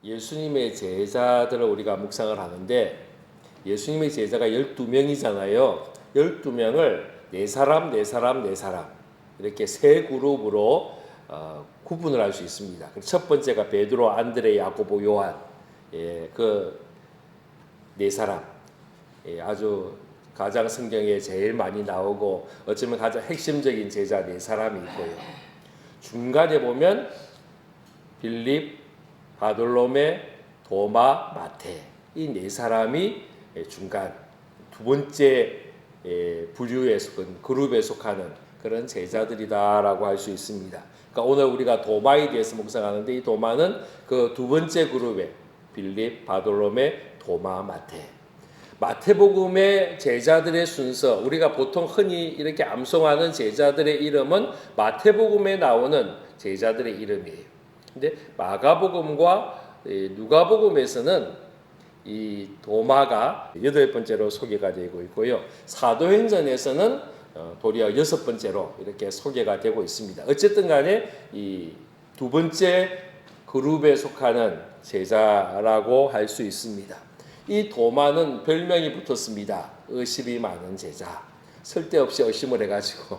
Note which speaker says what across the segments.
Speaker 1: 예수님의 제자들을 우리가 묵상을 하는데 예수님의 제자가 12명이잖아요. 12명을 네 사람 이렇게 세 그룹으로 구분을 할 수 있습니다. 첫 번째가 베드로, 안드레, 야고보, 요한. 그 네 사람. 아주 가장 성경에 제일 많이 나오고 어쩌면 가장 핵심적인 제자 네 사람이 있고요. 중간에 보면 빌립, 바돌로메, 도마, 마태 이 네 사람이 중간 두 번째 부류에 속한 그룹에 속하는 그런 제자들이다라고 할 수 있습니다. 그러니까 오늘 우리가 도마에 대해서 묵상하는데 이 도마는 그 두 번째 그룹에 빌립, 바돌로메, 도마, 마태. 마태복음의 제자들의 순서, 우리가 보통 흔히 이렇게 암송하는 제자들의 이름은 마태복음에 나오는 제자들의 이름이에요. 근데 마가복음과 누가복음에서는 이 도마가 8번째로 소개가 되고 있고요. 사도행전에서는 도리어 6번째로 이렇게 소개가 되고 있습니다. 어쨌든 간에 이 두 번째 그룹에 속하는 제자라고 할 수 있습니다. 이 도마는 별명이 붙었습니다. 의심이 많은 제자. 쓸데없이 의심을 해가지고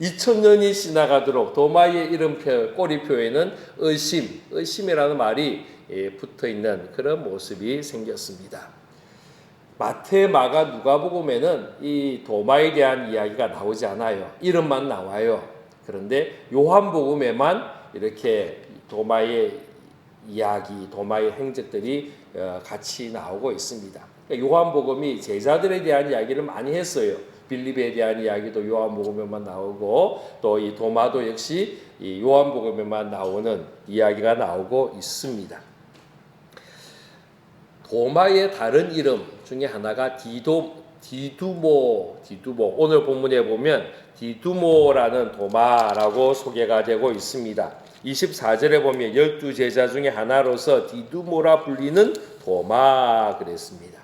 Speaker 1: 2000년이 지나가도록 도마의 이름표, 꼬리표에는 의심이라는 말이 붙어있는 그런 모습이 생겼습니다. 마태, 마가, 누가복음에는 이 도마에 대한 이야기가 나오지 않아요. 이름만 나와요. 그런데 요한복음에만 이렇게 도마의 이야기, 도마의 행적들이 같이 나오고 있습니다. 요한복음이 제자들에 대한 이야기를 많이 했어요. 빌립에 대한 이야기도 요한복음에만 나오고 또 이 도마도 역시 이 요한복음에만 나오는 이야기가 나오고 있습니다. 도마의 다른 이름 중에 하나가 디두모. 오늘 본문에 보면 디두모라는 도마라고 소개가 되고 있습니다. 24절에 보면 12제자 중에 하나로서 디두모라 불리는 도마 그랬습니다.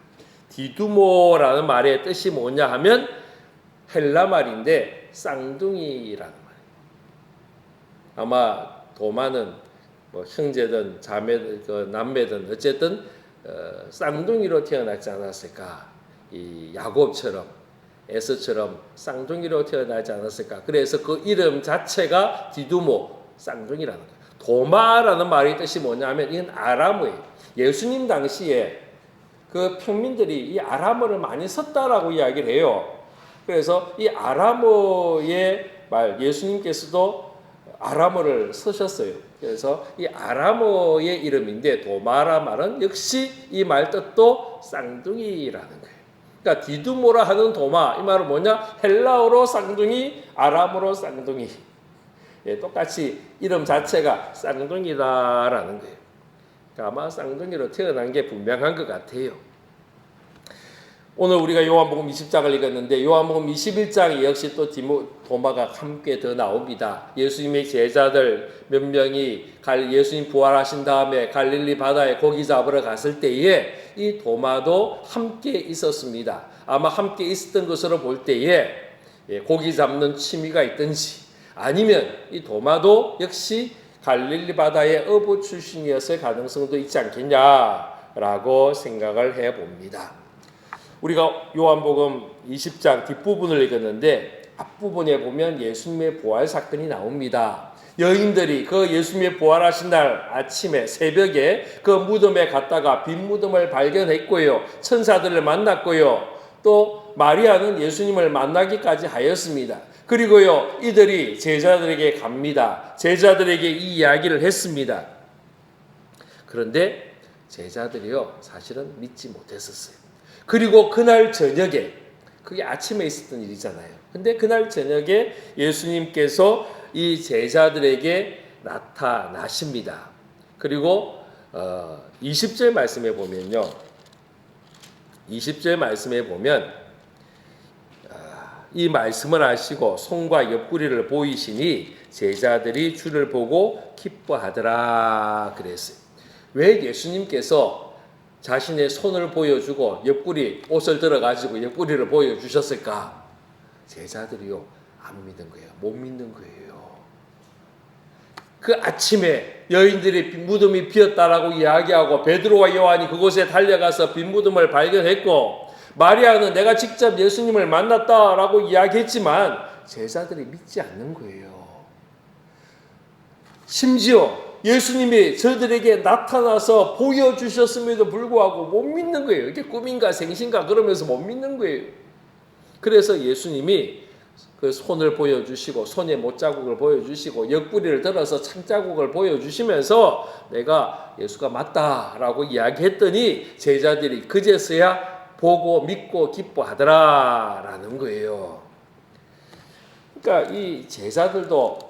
Speaker 1: 디두모라는 말의 뜻이 뭐냐 하면 헬라 말인데 쌍둥이라는 말이에요. 아마 도마는 뭐 형제든 자매든 남매든 어쨌든 쌍둥이로 태어나지 않았을까? 이 야곱처럼 에서처럼 쌍둥이로 태어나지 않았을까? 그래서 그 이름 자체가 디두모 쌍둥이라는 거예요. 도마라는 말의 뜻이 뭐냐면 이건 아람어예요. 예수님 당시에 그 평민들이 이 아람어를 많이 썼다라고 이야기를 해요. 그래서 이 아람어의 말 예수님께서도 아람어를 쓰셨어요. 그래서 이 아람어의 이름인데 도마라 말은 역시 이 말 뜻도 쌍둥이라는 거예요. 그러니까 디두모라 하는 도마 이 말은 뭐냐? 헬라어로 쌍둥이, 아람어로 쌍둥이. 똑같이 이름 자체가 쌍둥이다라는 거예요. 그러니까 아마 쌍둥이로 태어난 게 분명한 것 같아요. 오늘 우리가 요한복음 20장을 읽었는데 요한복음 21장에 역시 또 도마가 함께 더 나옵니다. 예수님의 제자들 몇 명이 예수님 부활하신 다음에 갈릴리 바다에 고기 잡으러 갔을 때에 이 도마도 함께 있었습니다. 아마 함께 있었던 것으로 볼 때에 고기 잡는 취미가 있든지 아니면 이 도마도 역시 갈릴리 바다의 어부 출신이었을 가능성도 있지 않겠냐라고 생각을 해봅니다. 우리가 요한복음 20장 뒷부분을 읽었는데 앞부분에 보면 예수님의 부활 사건이 나옵니다. 여인들이 그 예수님의 부활하신 날 아침에 새벽에 그 무덤에 갔다가 빈 무덤을 발견했고요. 천사들을 만났고요. 또 마리아는 예수님을 만나기까지 하였습니다. 그리고요 이들이 제자들에게 갑니다. 제자들에게 이 이야기를 했습니다. 그런데 제자들이요 사실은 믿지 못했었어요. 그리고 그날 저녁에 그게 아침에 있었던 일이잖아요. 근데 그날 저녁에 예수님께서 이 제자들에게 나타나십니다. 그리고 20절 말씀에 보면요. 20절 말씀에 보면 이 말씀을 하시고 손과 옆구리를 보이시니 제자들이 주를 보고 기뻐하더라 그랬어요. 왜 예수님께서 자신의 손을 보여주고 옆구리 옷을 들어가지고 옆구리를 보여주셨을까? 제자들이요 안 믿는 거예요. 못 믿는 거예요. 그 아침에 여인들이 무덤이 비었다라고 이야기하고 베드로와 요한이 그곳에 달려가서 빈 무덤을 발견했고 마리아는 내가 직접 예수님을 만났다라고 이야기했지만 제자들이 믿지 않는 거예요. 심지어 예수님이 저들에게 나타나서 보여주셨음에도 불구하고 못 믿는 거예요. 이게 꿈인가 생신가 그러면서 못 믿는 거예요. 그래서 예수님이 그 손을 보여주시고 손에 못자국을 보여주시고 옆구리를 들어서 창자국을 보여주시면서 내가 예수가 맞다라고 이야기했더니 제자들이 그제서야 보고 믿고 기뻐하더라라는 거예요. 그러니까 이 제자들도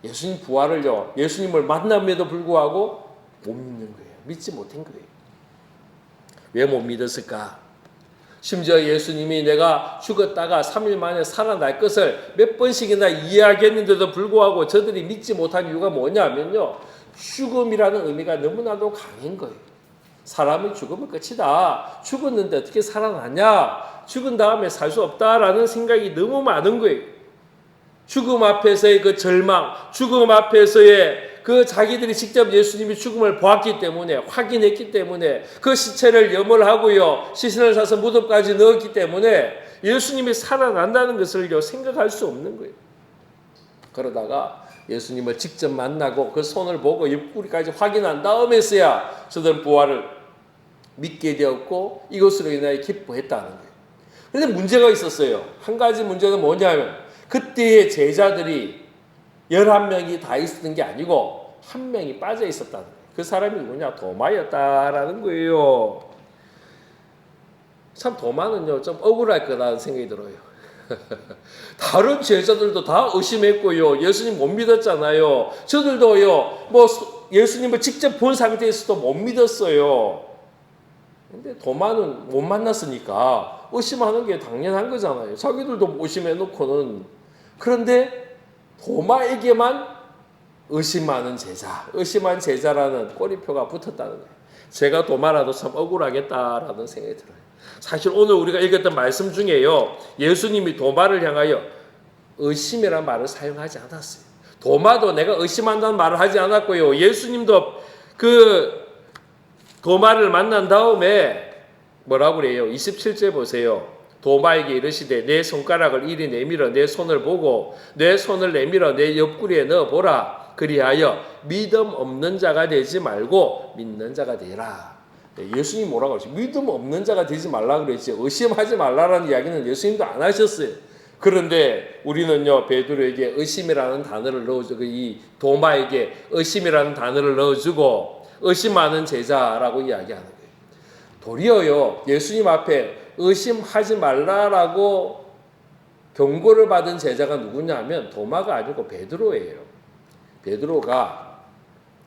Speaker 1: 예수님 부활을요, 예수님을 만남에도 불구하고 못 믿는 거예요. 믿지 못한 거예요. 왜 못 믿었을까? 심지어 예수님이 내가 죽었다가 3일 만에 살아날 것을 몇 번씩이나 이야기했는데도 불구하고 저들이 믿지 못한 이유가 뭐냐면요, 죽음이라는 의미가 너무나도 강한 거예요. 사람이 죽으면 끝이다. 죽었는데 어떻게 살아나냐? 죽은 다음에 살 수 없다라는 생각이 너무 많은 거예요. 죽음 앞에서의 그 절망, 죽음 앞에서의 그 자기들이 직접 예수님이 죽음을 보았기 때문에, 확인했기 때문에 그 시체를 염을하고요, 시신을 사서 무덤까지 넣었기 때문에 예수님이 살아난다는 것을요 생각할 수 없는 거예요. 그러다가 예수님을 직접 만나고 그 손을 보고 옆구리까지 확인한 다음에서야 저들은 부활을 믿게 되었고 이것으로 인하여 기뻐했다는 거예요. 그런데 문제가 있었어요. 한 가지 문제는 뭐냐면 그때의 제자들이 11명이 다 있었던 게 아니고 한 명이 빠져 있었다는 거예요. 그 사람이 누구냐? 도마였다라는 거예요. 참 도마는요 좀 억울할 거라는 생각이 들어요. 다른 제자들도 다 의심했고요. 예수님 못 믿었잖아요. 저들도요 뭐 예수님을 직접 본 상태에서도 못 믿었어요. 근데 도마는 못 만났으니까 의심하는 게 당연한 거잖아요. 자기들도 의심해 놓고는. 그런데 도마에게만 의심하는 제자, 의심한 제자라는 꼬리표가 붙었다는 거예요. 제가 도마라도 참 억울하겠다라는 생각이 들어요. 사실 오늘 우리가 읽었던 말씀 중에요, 예수님이 도마를 향하여 의심이라는 말을 사용하지 않았어요. 도마도 내가 의심한다는 말을 하지 않았고요. 예수님도 그 도마를 만난 다음에 뭐라고 그래요? 27절 보세요. 도마에게 이르시되 내 손가락을 이리 내밀어 내 손을 보고 내 손을 내밀어 내 옆구리에 넣어보라. 그리하여 믿음 없는 자가 되지 말고 믿는 자가 되라. 예수님 뭐라고 하셨어요? 믿음 없는 자가 되지 말라 그랬죠. 의심하지 말라라는 이야기는 예수님도 안 하셨어요. 그런데 우리는요 베드로에게 의심이라는 단어를 넣어주고 이 도마에게 의심이라는 단어를 넣어주고 의심하는 제자라고 이야기하는 거예요. 도리어요 예수님 앞에 의심하지 말라라고 경고를 받은 제자가 누구냐 하면 도마가 아니고 베드로예요. 베드로가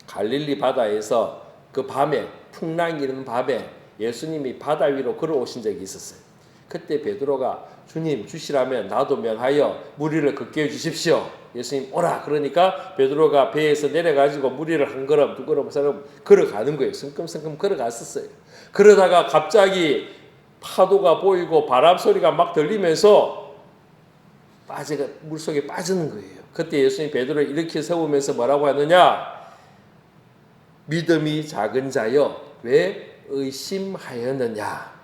Speaker 1: 갈릴리 바다에서 그 밤에 풍랑이 일어난 밤에 예수님이 바다 위로 걸어오신 적이 있었어요. 그때 베드로가 주님 주시라면 나도 명하여 무리를 걷게 해주십시오. 예수님 오라. 그러니까 베드로가 배에서 내려가지고 무리를 한 걸음 두 걸음 세 걸음 걸어가는 거예요. 성큼성큼 걸어갔었어요. 그러다가 갑자기 파도가 보이고 바람 소리가 막 들리면서 물속에 빠지는 거예요. 그때 예수님이 베드로를 이렇게 세우면서 뭐라고 하느냐? 믿음이 작은 자여 왜 의심하였느냐?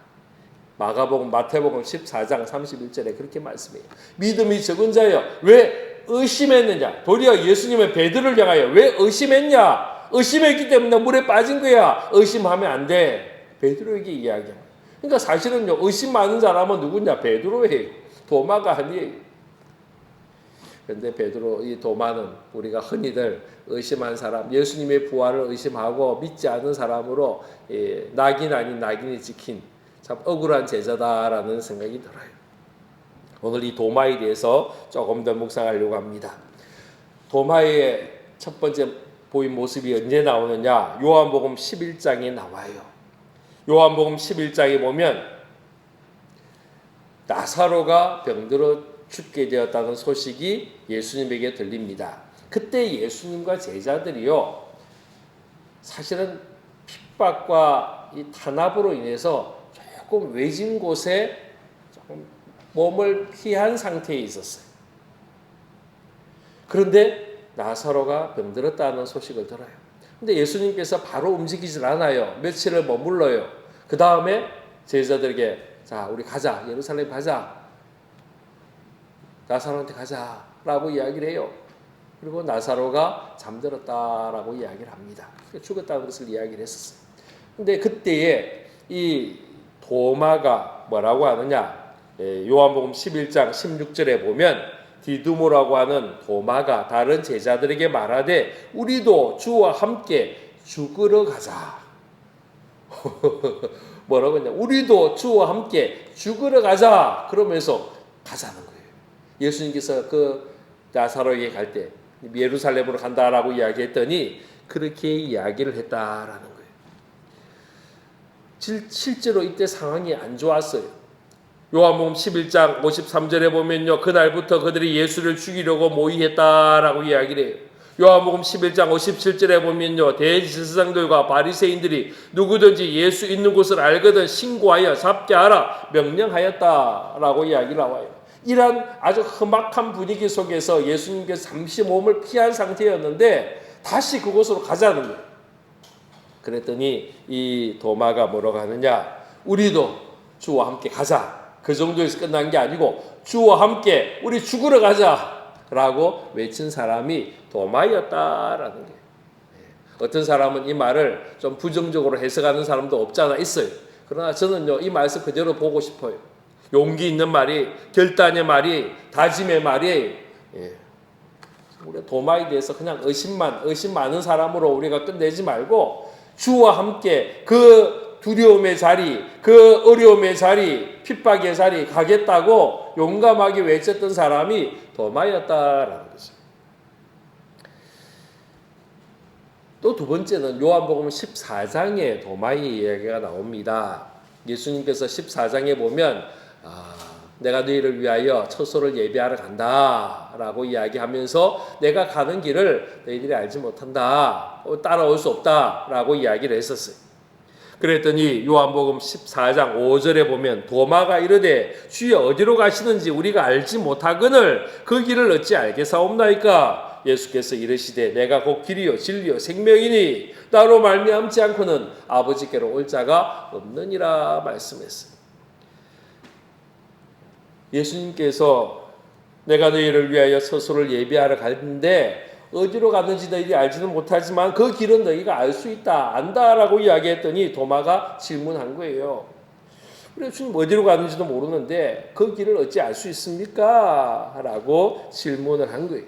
Speaker 1: 마가복음 마태복음 14장 31절에 그렇게 말씀해요. 믿음이 적은 자여 왜 의심했느냐? 도리어 예수님은 베드로를 향하여 왜 의심했냐? 의심했기 때문에 물에 빠진 거야. 의심하면 안 돼. 베드로에게 이야기합니다. 그러니까 사실은요 의심 많은 사람은 누구냐? 베드로예요. 도마가 아니에요. 그런데 베드로 이 도마는 우리가 흔히들 의심한 사람, 예수님의 부활을 의심하고 믿지 않은 사람으로 낙인 아닌 낙인이 찍힌 참 억울한 제자다라는 생각이 들어요. 오늘 이 도마에 대해서 조금 더 묵상하려고 합니다. 도마의 첫 번째 보인 모습이 언제 나오느냐? 요한복음 11장에 나와요. 요한복음 11장에 보면 나사로가 병들어 죽게 되었다는 소식이 예수님에게 들립니다. 그때 예수님과 제자들이요 사실은 핍박과 이 탄압으로 인해서 조금 외진 곳에 조금 몸을 피한 상태에 있었어요. 그런데 나사로가 병들었다는 소식을 들어요. 근데 예수님께서 바로 움직이질 않아요. 며칠을 머물러요. 그 다음에 제자들에게 자, 우리 가자. 예루살렘 가자. 나사로한테 가자라고 이야기를 해요. 그리고 나사로가 잠들었다라고 이야기를 합니다. 죽었다는 것을 이야기를 했었어요. 근데 그때에 이 도마가 뭐라고 하느냐? 요한복음 11장 16절에 보면 디두모라고 하는 도마가 다른 제자들에게 말하되 우리도 주와 함께 죽으러 가자. 뭐라고 했냐? 우리도 주와 함께 죽으러 가자. 그러면서 가자는 거예요. 예수님께서 그 나사로에게 갈 때 예루살렘으로 간다라고 이야기했더니 그렇게 이야기를 했다라는 거예요. 실제로 이때 상황이 안 좋았어요. 요한복음 11장 53절에 보면요. 그날부터 그들이 예수를 죽이려고 모의했다라고 이야기를 해요. 요한복음 11장 57절에 보면요. 대제사장들과 바리새인들이 누구든지 예수 있는 곳을 알거든 신고하여 잡게 하라 명령하였다라고 이야기가 나와요. 이런 아주 험악한 분위기 속에서 예수님께서 잠시 몸을 피한 상태였는데 다시 그곳으로 가자는 거예요. 그랬더니 이 도마가 뭐라고 하느냐? 우리도 주와 함께 가자. 그 정도에서 끝난 게 아니고 주와 함께 우리 죽으러 가자라고 외친 사람이 도마였다라는 거예요. 어떤 사람은 이 말을 좀 부정적으로 해석하는 사람도 없지 않아 있어요. 그러나 저는요 이 말씀 그대로 보고 싶어요. 용기 있는 말이, 결단의 말이, 다짐의 말이. 우리 도마에 대해서 그냥 의심 많은 사람으로 우리가 끝내지 말고 주와 함께 그 두려움의 자리, 그 어려움의 자리, 핍박의 자리 가겠다고 용감하게 외쳤던 사람이 도마였다라는 거죠. 또 두 번째는 요한복음 14장에 도마의 이야기가 나옵니다. 예수님께서 14장에 보면 내가 너희를 위하여 처소를 예비하러 간다라고 이야기하면서 내가 가는 길을 너희들이 알지 못한다, 따라올 수 없다라고 이야기를 했었어요. 그랬더니 요한복음 14장 5절에 보면 도마가 이르되 주여 어디로 가시는지 우리가 알지 못하거늘 그 길을 어찌 알겠사옵나이까? 예수께서 이르시되 내가 곧 길이요 진리요 생명이니 나로 말미암지 않고는 아버지께로 올 자가 없느니라 말씀했어요. 예수님께서 내가 너희를 위하여 처소를 예비하러 가는데 어디로 가는지 너희들이 알지는 못하지만 그 길은 너희가 알 수 있다, 안다라고 이야기했더니 도마가 질문한 거예요. 그래 주님 어디로 가는지도 모르는데 그 길을 어찌 알 수 있습니까? 라고 질문을 한 거예요.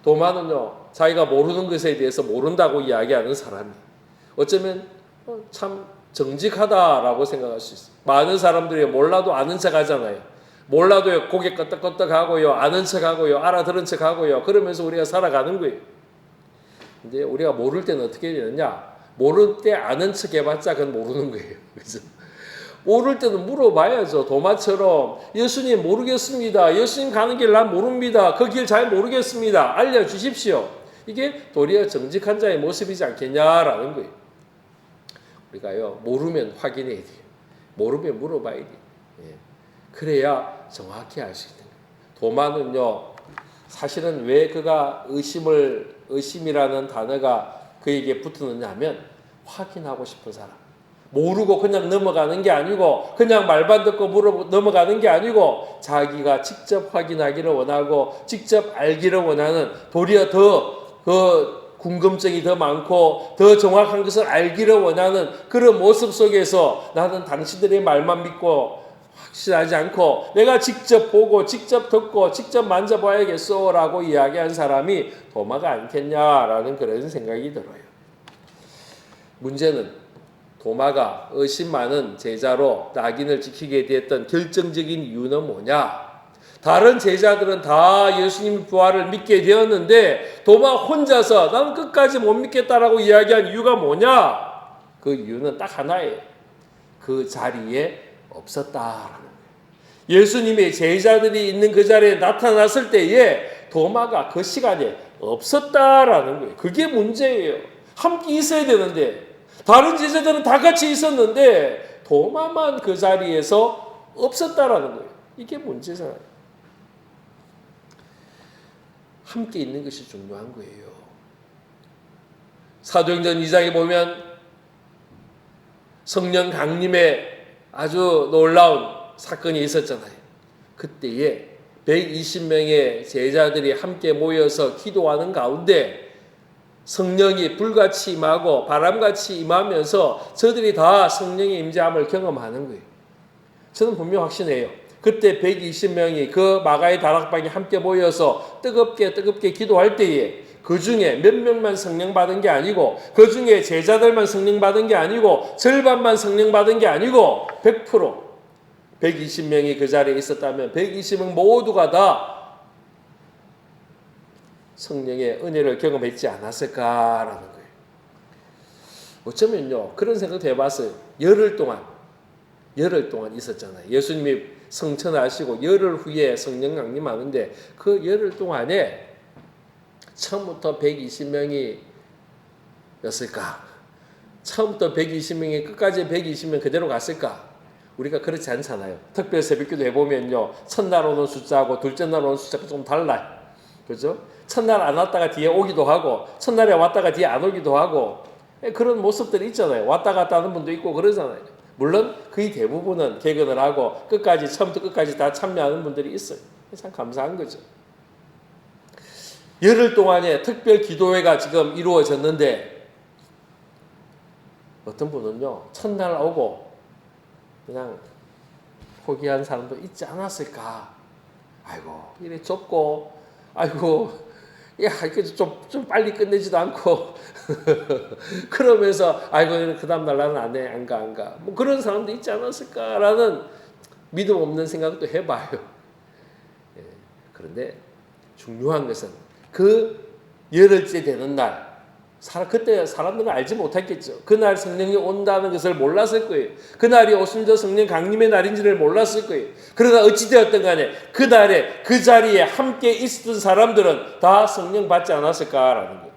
Speaker 1: 도마는요 자기가 모르는 것에 대해서 모른다고 이야기하는 사람이 어쩌면 참 정직하다라고 생각할 수 있어요. 많은 사람들이 몰라도 아는 척 하잖아요. 몰라도 고개 끄덕끄덕하고요, 아는 척하고요, 알아들은 척하고요. 그러면서 우리가 살아가는 거예요. 근데 우리가 모를 때는 어떻게 되느냐? 모를 때 아는 척 해봤자 그건 모르는 거예요. 그래서 모를 때는 물어봐야죠. 도마처럼 예수님 모르겠습니다. 예수님 가는 길 난 모릅니다. 그 길 잘 모르겠습니다. 알려주십시오. 이게 도리어 정직한 자의 모습이지 않겠냐라는 거예요. 우리가요 모르면 확인해야 돼요. 모르면 물어봐야 돼요. 그래야 정확히 알 수 있는 거예요. 도마는요 사실은 왜 그가 의심이라는 단어가 그에게 붙었느냐 하면 확인하고 싶은 사람, 모르고 그냥 넘어가는 게 아니고 그냥 말만 듣고 넘어가는 게 아니고 자기가 직접 확인하기를 원하고 직접 알기를 원하는, 도리어 더 궁금증이 더 많고 더 정확한 것을 알기를 원하는 그런 모습 속에서 나는 당신들의 말만 믿고 확신하지 않고 내가 직접 보고 직접 듣고 직접 만져봐야겠어 라고 이야기한 사람이 도마가 아니겠냐라는 그런 생각이 들어요. 문제는 도마가 의심 많은 제자로 낙인을 지키게 되었던 결정적인 이유는 뭐냐? 다른 제자들은 다 예수님 부활을 믿게 되었는데 도마 혼자서 나는 끝까지 못 믿겠다라고 이야기한 이유가 뭐냐? 그 이유는 딱 하나예요. 그 자리에 없었다라는 거예요. 예수님의 제자들이 있는 그 자리에 나타났을 때에 도마가 그 시간에 없었다라는 거예요. 그게 문제예요. 함께 있어야 되는데 다른 제자들은 다 같이 있었는데 도마만 그 자리에서 없었다라는 거예요. 이게 문제잖아요. 함께 있는 것이 중요한 거예요. 사도행전 2장에 보면 성령 강림의 아주 놀라운 사건이 있었잖아요. 그때에 120명의 제자들이 함께 모여서 기도하는 가운데 성령이 불같이 임하고 바람같이 임하면서 저들이 다 성령의 임재함을 경험하는 거예요. 저는 분명 확신해요. 그때 120명이 그 마가의 다락방에 함께 모여서 뜨겁게 기도할 때에 그 중에 몇 명만 성령 받은 게 아니고, 그 중에 제자들만 성령 받은 게 아니고, 절반만 성령 받은 게 아니고 100% 120명이 그 자리에 있었다면 120명 모두가 다 성령의 은혜를 경험했지 않았을까라는 거예요. 어쩌면요, 그런 생각도 해봤어요. 열흘 동안 있었잖아요. 예수님이 성천하시고 열흘 후에 성령 강림하는데 그 열흘 동안에 처음부터 120명이 였을까? 처음부터 120명이 끝까지 120명 그대로 갔을까? 우리가 그렇지 않잖아요. 특별 새벽기도 해보면요, 첫날 오는 숫자하고 둘째 날 오는 숫자가 좀 달라요. 그죠? 첫날 안 왔다가 뒤에 오기도 하고, 첫날에 왔다가 뒤에 안 오기도 하고, 그런 모습들이 있잖아요. 왔다 갔다 하는 분도 있고 그러잖아요. 물론 거의 대부분은 개근을 하고 처음부터 끝까지 다 참여하는 분들이 있어요. 참 감사한 거죠. 열흘 동안의 특별 기도회가 지금 이루어졌는데 어떤 분은요, 첫날 오고 그냥 포기한 사람도 있지 않았을까. 아이고, 이래 좁고, 아이고, 야, 이거 좀 빨리 끝내지도 않고, 그러면서, 아이고, 그 다음날 나는 안 가. 뭐 그런 사람도 있지 않았을까라는 믿음 없는 생각도 해봐요. 예, 그런데 중요한 것은 그 열흘째 되는 날, 그때 사람들은 알지 못했겠죠. 그날 성령이 온다는 것을 몰랐을 거예요. 그날이 오순절 성령 강림의 날인지를 몰랐을 거예요. 그러나 어찌되었든 간에 그날에 그 자리에 함께 있었던 사람들은 다 성령 받지 않았을까라는 거예요.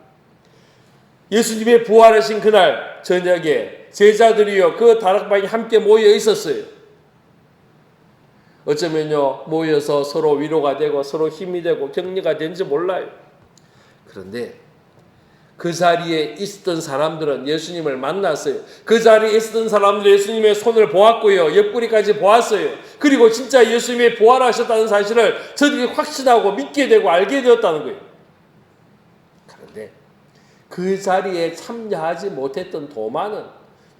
Speaker 1: 예수님의 부활하신 그날 저녁에 제자들이요, 그 다락방에 함께 모여 있었어요. 어쩌면요, 모여서 서로 위로가 되고 서로 힘이 되고 격려가 된지 몰라요. 그런데 그 자리에 있었던 사람들은 예수님을 만났어요. 그 자리에 있었던 사람들은 예수님의 손을 보았고요, 옆구리까지 보았어요. 그리고 진짜 예수님이 부활하셨다는 사실을 저들이 확신하고 믿게 되고 알게 되었다는 거예요. 그런데 그 자리에 참여하지 못했던 도마는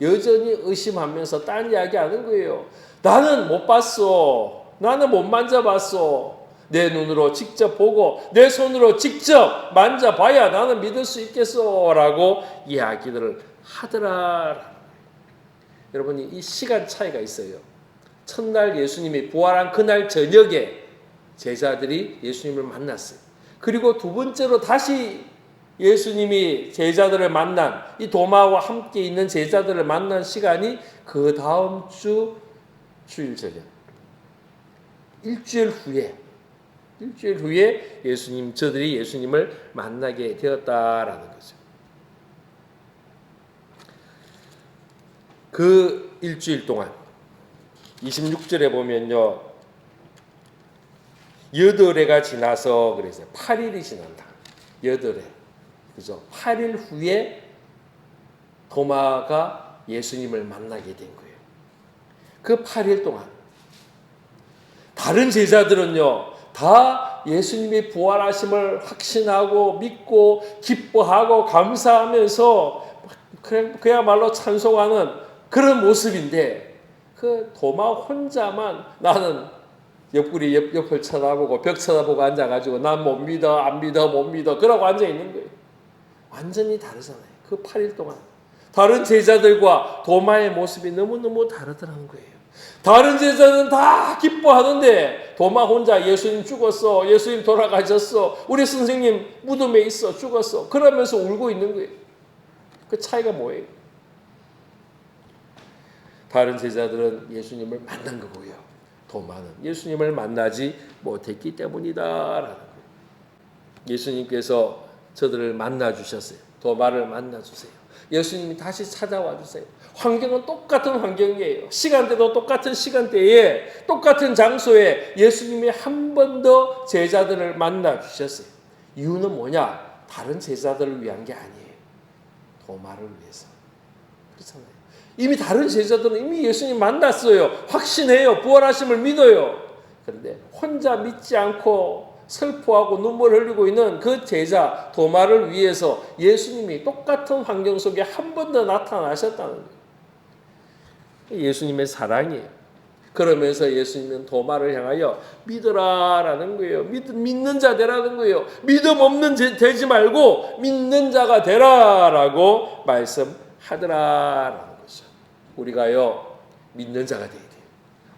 Speaker 1: 여전히 의심하면서 딴 이야기 하는 거예요. 나는 못 봤어. 나는 못 만져봤어. 내 눈으로 직접 보고 내 손으로 직접 만져봐야 나는 믿을 수 있겠어 라고 이야기들을 하더라. 여러분이 이 시간 차이가 있어요. 첫날 예수님이 부활한 그날 저녁에 제자들이 예수님을 만났어요. 그리고 두 번째로 다시 예수님이 제자들을 만난, 이 도마와 함께 있는 제자들을 만난 시간이 그 다음 주 주일 저녁, 일주일 후에 저들이 예수님을 만나게 되었다라는 거죠. 그 일주일 동안 26절에 보면요, 8회가 지나서 그래서 8일이 지난다. 8회. 그죠? 8일 후에 도마가 예수님을 만나게 된 거예요. 그 8일 동안 다른 제자들은요, 다 예수님이 부활하심을 확신하고 믿고 기뻐하고 감사하면서 그야말로 찬송하는 그런 모습인데, 그 도마 혼자만 나는 옆을 쳐다보고 벽 쳐다보고 앉아가지고 난 못 믿어, 안 믿어, 못 믿어 그러고 앉아있는 거예요. 완전히 다르잖아요. 그 8일 동안 다른 제자들과 도마의 모습이 너무너무 다르더라는 거예요. 다른 제자는 다 기뻐하는데 도마 혼자 예수님 죽었어, 예수님 돌아가셨어, 우리 선생님 무덤에 있어, 죽었어 그러면서 울고 있는 거예요. 그 차이가 뭐예요? 다른 제자들은 예수님을 만난 거고요, 도마는 예수님을 만나지 못했기 때문이다라는 거예요. 예수님께서 저들을 만나주셨어요. 도마를 만나주세요. 예수님이 다시 찾아와 주세요. 환경은 똑같은 환경이에요. 시간대도 똑같은 시간대에 똑같은 장소에 예수님이 한 번 더 제자들을 만나 주셨어요. 이유는 뭐냐? 다른 제자들을 위한 게 아니에요. 도마를 위해서. 그렇잖아요. 이미 다른 제자들은 이미 예수님 만났어요. 확신해요. 부활하심을 믿어요. 그런데 혼자 믿지 않고 슬퍼하고 눈물 흘리고 있는 그 제자 도마를 위해서 예수님이 똑같은 환경 속에 한 번 더 나타나셨다는 거예요. 예수님의 사랑이에요. 그러면서 예수님은 도마를 향하여 믿으라라는 거예요. 믿는 자 되라는 거예요. 믿음 없는 되지 말고 믿는 자가 되라라고 말씀하더라라는 거죠. 우리가요 믿는 자가 돼야 돼요.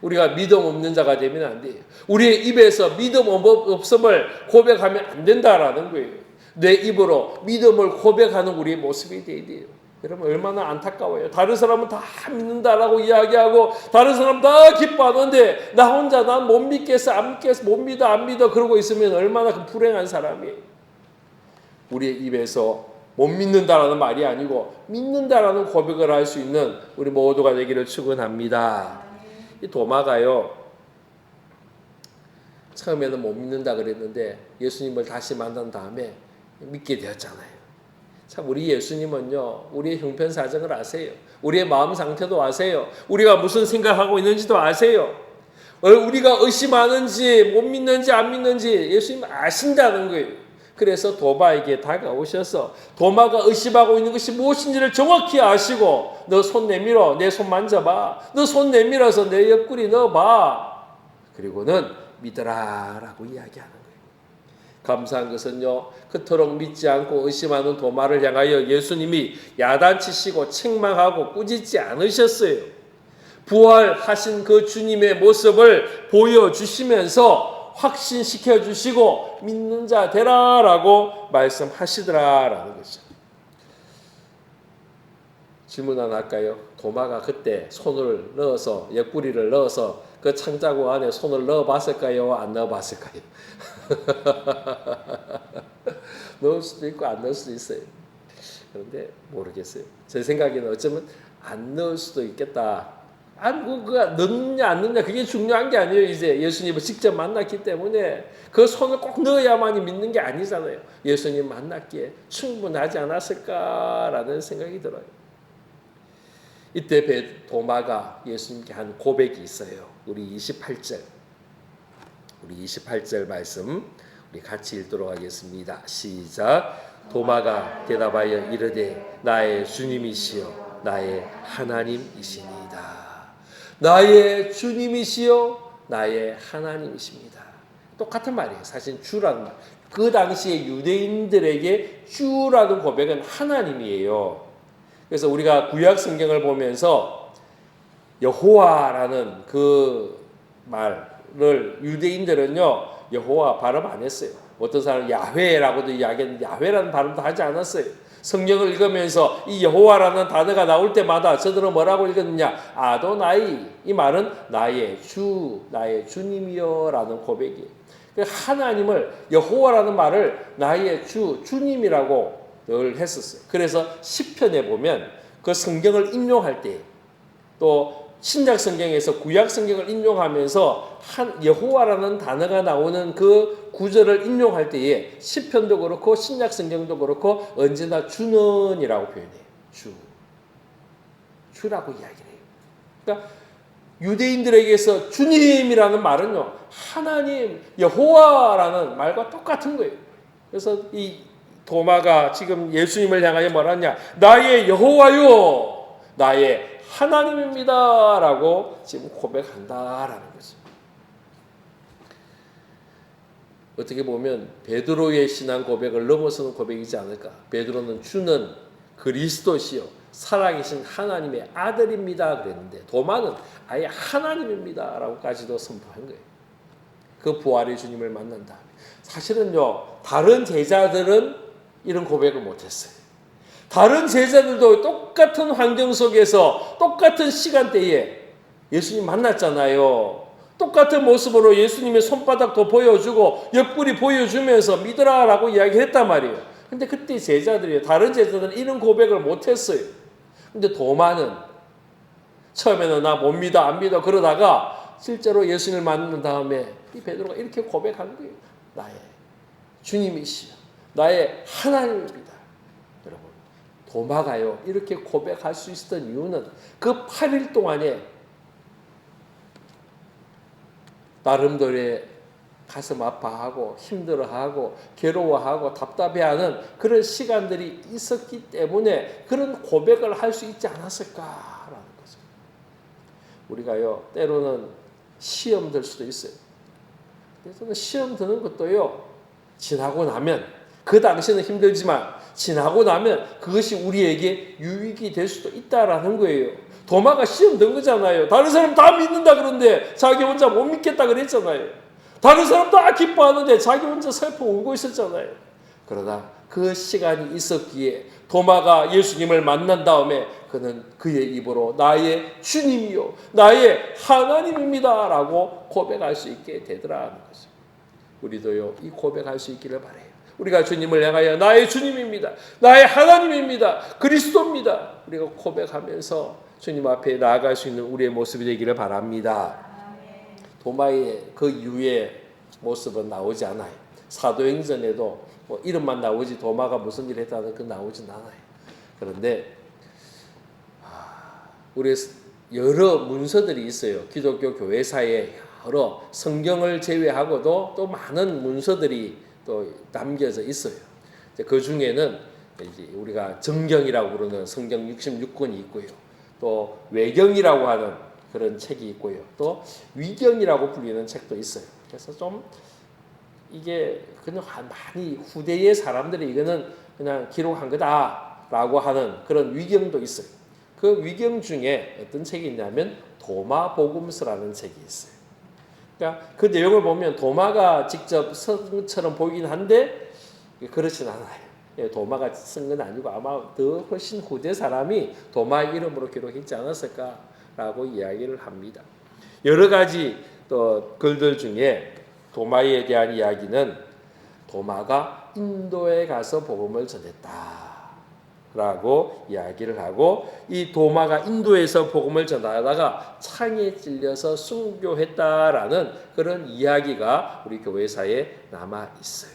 Speaker 1: 우리가 믿음 없는 자가 되면 안 돼요. 우리의 입에서 믿음 없음을 고백하면 안 된다라는 거예요. 내 입으로 믿음을 고백하는 우리의 모습이 돼야 돼요. 여러분 얼마나 안타까워요. 다른 사람은 다 믿는다라고 이야기하고 다른 사람 다 기뻐하는데 나 혼자 난 못 믿겠어 안 믿겠어 못 믿어 안 믿어 그러고 있으면 얼마나 그 불행한 사람이에요. 우리의 입에서 못 믿는다라는 말이 아니고 믿는다라는 고백을 할 수 있는 우리 모두가 되기를 축원합니다. 이 도마가요 처음에는 못 믿는다 그랬는데 예수님을 다시 만난 다음에 믿게 되었잖아요. 참 우리 예수님은요 우리의 형편 사정을 아세요. 우리의 마음 상태도 아세요. 우리가 무슨 생각하고 있는지도 아세요. 우리가 의심하는지 못 믿는지 안 믿는지 예수님 아신다는 거예요. 그래서 도마에게 다가오셔서 도마가 의심하고 있는 것이 무엇인지를 정확히 아시고 너 손 내밀어 내 손 만져봐. 너 손 내밀어서 내 옆구리 넣어봐. 그리고는 믿어라 라고 이야기하는 거예요. 감사한 것은요 그토록 믿지 않고 의심하는 도마를 향하여 예수님이 야단치시고 책망하고 꾸짖지 않으셨어요. 부활하신 그 주님의 모습을 보여주시면서 확신시켜 주시고 믿는 자 되라라고 말씀하시더라라는 거죠. 질문 하나 할까요? 도마가 그때 손을 넣어서 옆구리를 넣어서 그 창자국 안에 손을 넣어봤을까요? 안 넣어봤을까요? 넣을 수도 있고 안 넣을 수도 있어요. 그런데 모르겠어요. 제 생각에는 어쩌면 안 넣을 수도 있겠다. 그가 넣느냐 안 넣느냐 그게 중요한 게 아니에요. 이제 예수님을 직접 만났기 때문에 그 손을 꼭 넣어야만이 믿는 게 아니잖아요. 예수님 만났기에 충분하지 않았을까라는 생각이 들어요. 이때 도마가 예수님께 한 고백이 있어요. 우리 28절 말씀 우리 같이 읽도록 하겠습니다. 시작. 도마가 대답하여 이르되 나의 주님이시여 나의 하나님이시니이다. 나의 주님이시여 나의 하나님이십니다. 똑같은 말이에요. 사실 주라는 말. 그 당시에 유대인들에게 주라는 고백은 하나님이에요. 그래서 우리가 구약 성경을 보면서 여호와라는 그 말을 유대인들은요 여호와 발음 안 했어요. 어떤 사람은 야훼라고도 이야기했는데 야훼라는 발음도 하지 않았어요. 성경을 읽으면서 이 여호와라는 단어가 나올 때마다 저들은 뭐라고 읽었느냐? 아도나이. 이 말은 나의 주, 나의 주님이여 라는 고백이에요. 하나님을 여호와라는 말을 나의 주, 주님이라고 늘 했었어요. 그래서 시편에 보면 그 성경을 인용할 때 또 신약 성경에서 구약 성경을 인용하면서 여호와라는 단어가 나오는 그 구절을 인용할 때에 시편도 그렇고 신약 성경도 그렇고 언제나 주는이라고 표현해요. 주라고 이야기를 해요. 그러니까 유대인들에게서 주님이라는 말은요 하나님 여호와라는 말과 똑같은 거예요. 그래서 이 도마가 지금 예수님을 향하여 뭐라냐? 나의 여호와요, 나의 하나님입니다 라고 지금 고백한다라는 거죠. 어떻게 보면 베드로의 신앙 고백을 넘어서는 고백이지 않을까. 베드로는 주는 그리스도시요 살아계신 하나님의 아들입니다 그랬는데 도마는 아예 하나님입니다 라고까지도 선포한 거예요. 그 부활의 주님을 만난 다음에. 사실은요 다른 제자들은 이런 고백을 못했어요. 다른 제자들도 똑같은 환경 속에서 똑같은 시간대에 예수님 만났잖아요. 똑같은 모습으로 예수님의 손바닥도 보여주고 옆구리 보여주면서 믿으라라고 이야기했단 말이에요. 근데 그때 제자들이 다른 제자들은 이런 고백을 못했어요. 근데 도마는 처음에는 나 못 믿어 안 믿어 그러다가 실제로 예수님을 만난 다음에 이 베드로가 이렇게 고백한 거예요. 나의 주님이시여 나의 하나님입니다. 여러분, 도마가요 이렇게 고백할 수 있었던 이유는 그 8일 동안에 나름대로의 가슴 아파하고 힘들어하고 괴로워하고 답답해하는 그런 시간들이 있었기 때문에 그런 고백을 할 수 있지 않았을까라는 거죠. 우리가요 때로는 시험 들 수도 있어요. 그래서 시험 드는 것도요 지나고 나면 그 당시는 힘들지만 지나고 나면 그것이 우리에게 유익이 될 수도 있다라는 거예요. 도마가 시험 든 거잖아요. 다른 사람 다 믿는다 그러는데 자기 혼자 못 믿겠다 그랬잖아요. 다른 사람 다 기뻐하는데 자기 혼자 슬퍼 울고 있었잖아요. 그러나 그 시간이 있었기에 도마가 예수님을 만난 다음에 그는 그의 입으로 나의 주님이요 나의 하나님입니다 라고 고백할 수 있게 되더라는 거죠. 우리도요 이 고백할 수 있기를 바라요. 우리가 주님을 향하여 나의 주님입니다. 나의 하나님입니다. 그리스도입니다. 우리가 고백하면서 주님 앞에 나아갈 수 있는 우리의 모습이 되기를 바랍니다. 도마의 그 이후의 모습은 나오지 않아요. 사도행전에도 뭐 이름만 나오지 도마가 무슨 일을 했다는 건 나오진 않아요. 그런데 우리 여러 문서들이 있어요. 기독교 교회사에 여러 성경을 제외하고도 또 많은 문서들이 또 남겨져 있어요. 그 중에는 이제 우리가 정경이라고 부르는 성경 66권이 있고요. 또 외경이라고 하는 그런 책이 있고요. 또 위경이라고 불리는 책도 있어요. 그래서 좀 이게 그냥 많이 후대의 사람들이 이거는 그냥 기록한 거다라고 하는 그런 위경도 있어요. 그 위경 중에 어떤 책이 있냐면 도마복음서라는 책이 있어요. 그러니까 그 내용을 보면 도마가 직접 쓴 것처럼 보이긴 한데 그렇진 않아요. 도마가 쓴 건 아니고 아마 더 훨씬 후대 사람이 도마의 이름으로 기록했지 않았을까라고 이야기를 합니다. 여러 가지 또 글들 중에 도마에 대한 이야기는 도마가 인도에 가서 복음을 전했다라고 이야기를 하고 이 도마가 인도에서 복음을 전하다가 창에 찔려서 순교했다라는 그런 이야기가 우리 교회사에 남아 있어요.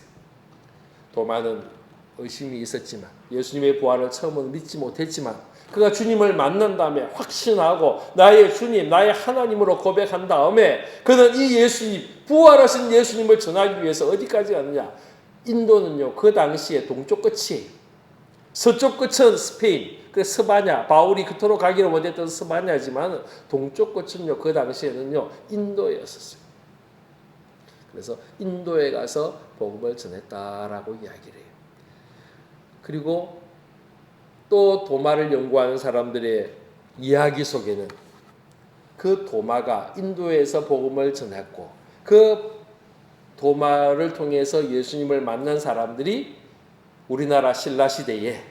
Speaker 1: 도마는 의심이 있었지만 예수님의 부활을 처음은 믿지 못했지만 그가 주님을 만난 다음에 확신하고 나의 주님, 나의 하나님으로 고백한 다음에 그는 이 예수님, 부활하신 예수님을 전하기 위해서 어디까지 갔느냐? 인도는요, 그 당시에 동쪽 끝이 서쪽 끝은 스페인, 그 스바냐, 바울이 그토록 가기를 원했던 스바냐지만 동쪽 끝은요, 그 당시에는요, 인도였었어요. 그래서 인도에 가서 복음을 전했다라고 이야기를 해요. 그리고 또 도마를 연구하는 사람들의 이야기 속에는 그 도마가 인도에서 복음을 전했고 그 도마를 통해서 예수님을 만난 사람들이 우리나라 신라 시대에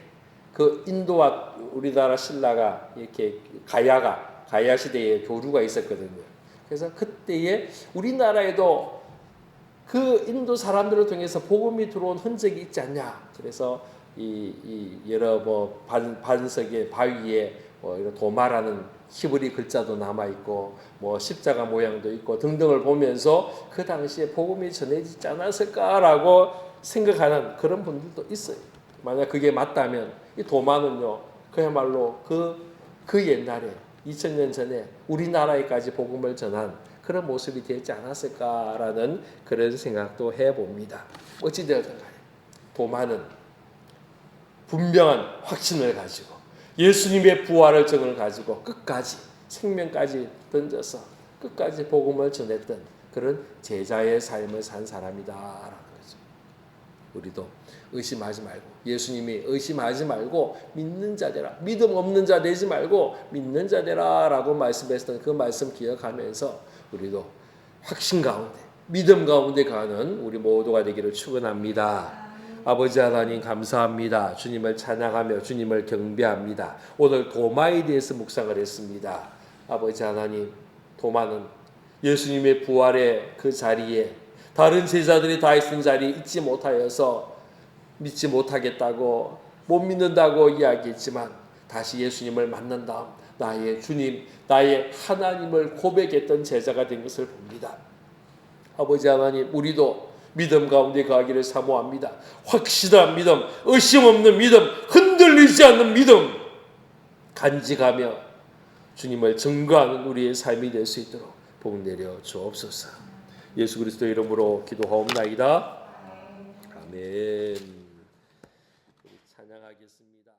Speaker 1: 그 인도와 우리나라 신라가 이렇게 가야 시대에 교류가 있었거든요. 그래서 그때에 우리나라에도 그 인도 사람들을 통해서 복음이 들어온 흔적이 있지 않냐. 그래서 이 여러 뭐 반석의 바위에 이런 도마라는 히브리 글자도 남아 있고 뭐 십자가 모양도 있고 등등을 보면서 그 당시에 복음이 전해지지 않았을까라고 생각하는 그런 분들도 있어요. 만약 그게 맞다면 이 도마는요 그야말로 그 옛날에 2000년 전에 우리나라에까지 복음을 전한 그런 모습이 되지 않았을까라는 그런 생각도 해봅니다. 어찌되었든 간에 도마는 분명한 확신을 가지고 예수님의 부활을 정을 가지고 끝까지 생명까지 던져서 끝까지 복음을 전했던 그런 제자의 삶을 산 사람이다라는 거죠. 우리도 의심하지 말고 예수님이 의심하지 말고 믿는 자 되라. 믿음 없는 자 되지 말고 믿는 자 되라라고 말씀했던 그 말씀 기억하면서 우리도 확신 가운데 믿음 가운데 가는 우리 모두가 되기를 축원합니다. 아버지 하나님 감사합니다. 주님을 찬양하며 주님을 경배합니다. 오늘 도마에 대해서 묵상을 했습니다. 아버지 하나님, 도마는 예수님의 부활의 그 자리에 다른 제자들이 다 있는 자리에 있지 못하여서 믿지 못하겠다고 못 믿는다고 이야기했지만 다시 예수님을 만난 다음 나의 주님, 나의 하나님을 고백했던 제자가 된 것을 봅니다. 아버지 하나님, 우리도 믿음 가운데 가기를 사모합니다. 확실한 믿음, 의심 없는 믿음, 흔들리지 않는 믿음, 간직하며 주님을 증거하는 우리의 삶이 될 수 있도록 복 내려 주옵소서. 예수 그리스도 이름으로 기도하옵나이다. 아멘. 찬양하겠습니다.